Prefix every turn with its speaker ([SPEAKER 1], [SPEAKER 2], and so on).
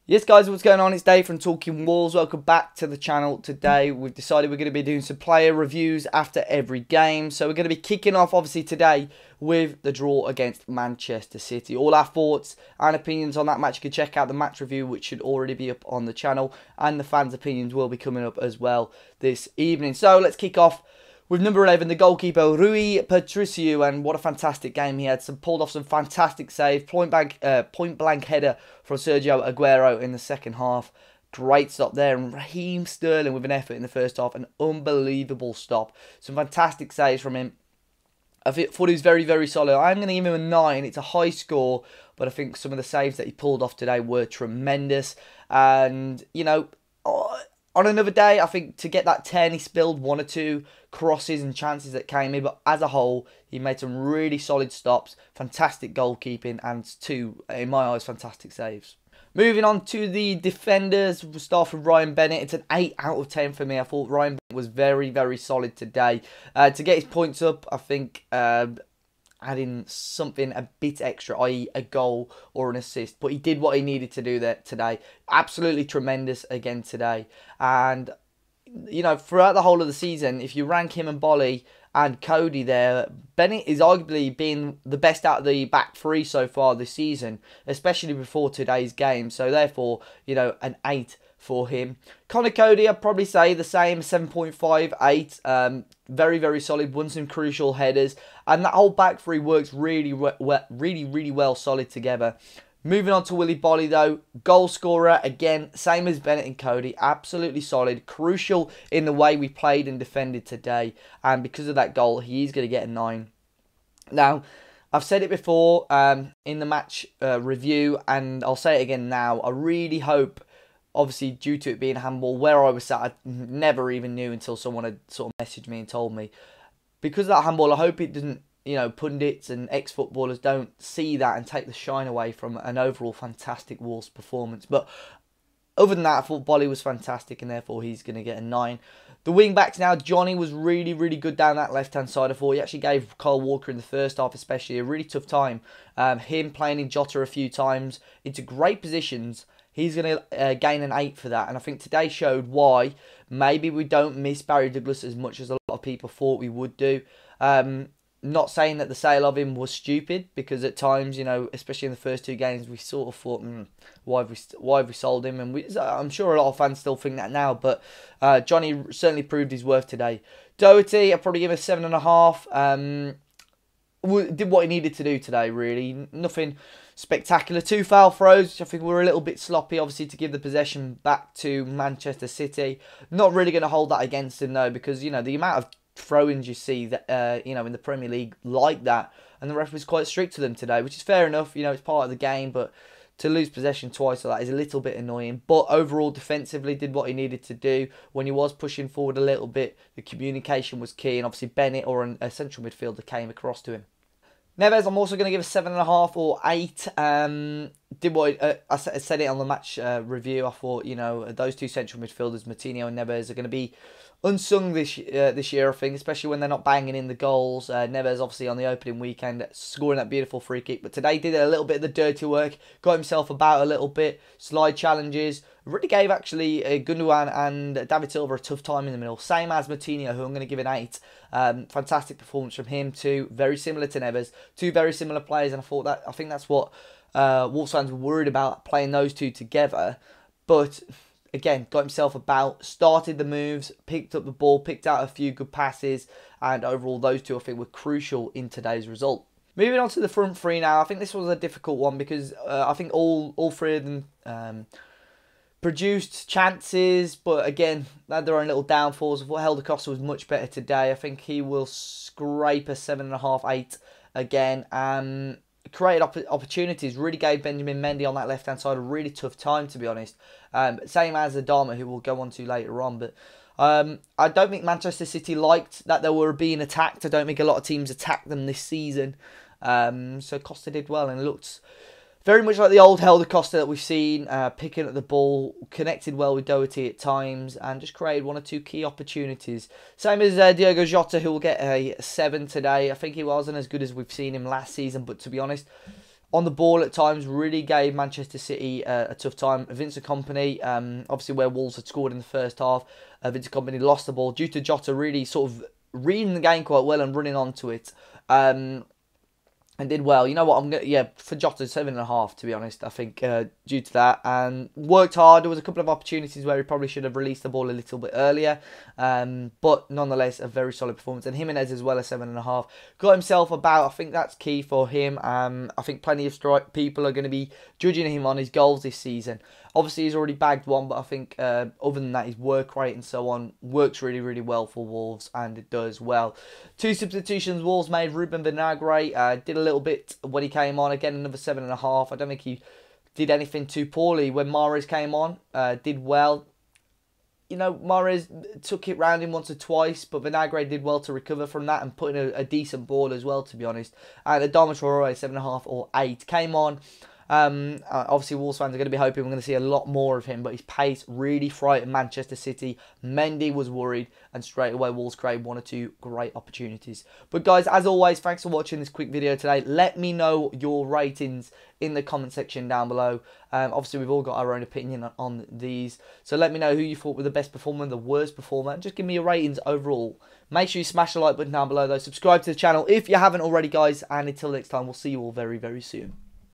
[SPEAKER 1] Yes guys, what's going on? It's Dave from Talking Wolves. Welcome back to the channel. Today we've decided we're going to be doing some player reviews after every game. So we're going to be kicking off obviously today with the draw against Manchester City. All our thoughts and opinions on that match, you can check out the match review which should already be up on the channel. And the fans' opinions will be coming up as well this evening. So let's kick off with number 11, the goalkeeper, Rui Patricio, and what a fantastic game he had. Pulled off some fantastic saves, point blank header from Sergio Aguero in the second half. Great stop there, and Raheem Sterling with an effort in the first half, an unbelievable stop. Some fantastic saves from him. I thought he was very, very solid. I'm going to give him a 9. It's a high score, but I think some of the saves that he pulled off today were tremendous. And, you know, on another day, I think to get that 10, he spilled one or two crosses and chances that came in. But as a whole, he made some really solid stops, fantastic goalkeeping, and two, in my eyes, fantastic saves. Moving on to the defenders, we'll start with Ryan Bennett. It's an 8 out of 10 for me. I thought Ryan Bennett was very, very solid today. To get his points up, I think adding something a bit extra, i.e. a goal or an assist. But he did what he needed to do there today. Absolutely tremendous again today. And, you know, throughout the whole of the season, if you rank him and Bolly and Cody there, Bennett is arguably been the best out of the back three so far this season, especially before today's game. So therefore, you know, an 8 for him. Conor Cody, I'd probably say the same, 7.58. Very, very solid. Won some crucial headers. And that whole back three works really well solid together. Moving on to Willy Bolly though, goal scorer, again, same as Bennett and Cody, absolutely solid, crucial in the way we played and defended today, and because of that goal, he's going to get a 9. Now, I've said it before in the match review, and I'll say it again now, I really hope, obviously due to it being handball, where I was sat, I never even knew until someone had sort of messaged me and told me. Because of that handball, I hope it doesn't, you know, pundits and ex-footballers don't see that and take the shine away from an overall fantastic Wolves performance. But other than that, I thought Bolly was fantastic and therefore he's going to get a 9. The wing-backs now, Johnny was really good down that left-hand side. I thought he actually gave Kyle Walker in the first half especially a really tough time. Him playing in Jota a few times into great positions. He's going to gain an 8 for that. And I think today showed why maybe we don't miss Barry Douglas as much as a lot of people thought we would do. Not saying that the sale of him was stupid, because at times, you know, especially in the first 2 games, we sort of thought, why have we sold him? And I'm sure a lot of fans still think that now, but Johnny certainly proved his worth today. Doherty, I'd probably give a 7.5. Did what he needed to do today, really. Nothing spectacular. 2 foul throws, which I think were a little bit sloppy, obviously, to give the possession back to Manchester City. Not really going to hold that against him, though, because, you know, the amount of throw-ins you see that you know, in the Premier League like that, and the referee's quite strict to them today, which is fair enough. You know, it's part of the game, but to lose possession twice like that is a little bit annoying. But overall, defensively, did what he needed to do. When he was pushing forward a little bit, the communication was key, and obviously Bennett or a central midfielder came across to him. Neves, I'm also going to give a 7.5 or 8. Did what I said it on the match review. I thought, you know, those 2 central midfielders, Moutinho and Neves, are going to be unsung this year, I think, especially when they're not banging in the goals. Neves, obviously, on the opening weekend, scoring that beautiful free kick. But today, did a little bit of the dirty work, got himself about a little bit, slide challenges. Really gave, actually, Gundogan and David Silva a tough time in the middle. Same as Moutinho, who I'm going to give an 8. Fantastic performance from him too. Very similar to Neves. 2 very similar players, and I think that's what Wolves fans were worried about, playing those 2 together. But again, got himself about, started the moves, picked up the ball, picked out a few good passes, and overall those 2 I think were crucial in today's result. Moving on to the front 3 now, I think this was a difficult one because I think all 3 of them produced chances, but again, they had their own little downfalls. I thought Helder Costa was much better today. I think he will scrape a 7.5, 8 again. Created opportunities, really gave Benjamin Mendy on that left-hand side a really tough time, to be honest. Same as Adama, who we'll go on to later on. But I don't think Manchester City liked that they were being attacked. I don't think a lot of teams attacked them this season. So Costa did well and looked very much like the old Helder Costa that we've seen, picking up the ball, connected well with Doherty at times, and just created 1 or 2 key opportunities. Same as Diogo Jota, who will get a 7 today. I think he wasn't as good as we've seen him last season, but to be honest, on the ball at times, really gave Manchester City a tough time. Vincent Kompany, obviously where Wolves had scored in the first half, Vincent Kompany lost the ball due to Jota really sort of reading the game quite well and running onto it. And did well. You know what? For Jota 7.5 to be honest. I think due to that, and worked hard. There was a couple of opportunities where he probably should have released the ball a little bit earlier, but nonetheless a very solid performance. And Jimenez as well, a 7.5. Got himself about. I think that's key for him. I think plenty of people are going to be judging him on his goals this season. Obviously, he's already bagged one, but I think other than that, his work rate and so on works really, really well for Wolves, and it does well. 2 substitutions Wolves made. Ruben Vinagre did a little bit when he came on. Again, another 7.5. I don't think he did anything too poorly. When Mahrez came on, did well. You know, Mahrez took it round him once or twice, but Vinagre did well to recover from that and put in a decent ball as well, to be honest. And Adama Traoré, 7.5 or 8, came on. Obviously, Wolves fans are going to be hoping we're going to see a lot more of him, but his pace really frightened Manchester City. Mendy was worried, and straight away Wolves created 1 or 2 great opportunities. But guys, as always, thanks for watching this quick video today. Let me know your ratings in the comment section down below. Obviously, we've all got our own opinion on these, so let me know who you thought were the best performer and the worst performer, and just give me your ratings overall. Make sure you smash the like button down below though. Subscribe to the channel if you haven't already, guys, and until next time, we'll see you all very, very soon.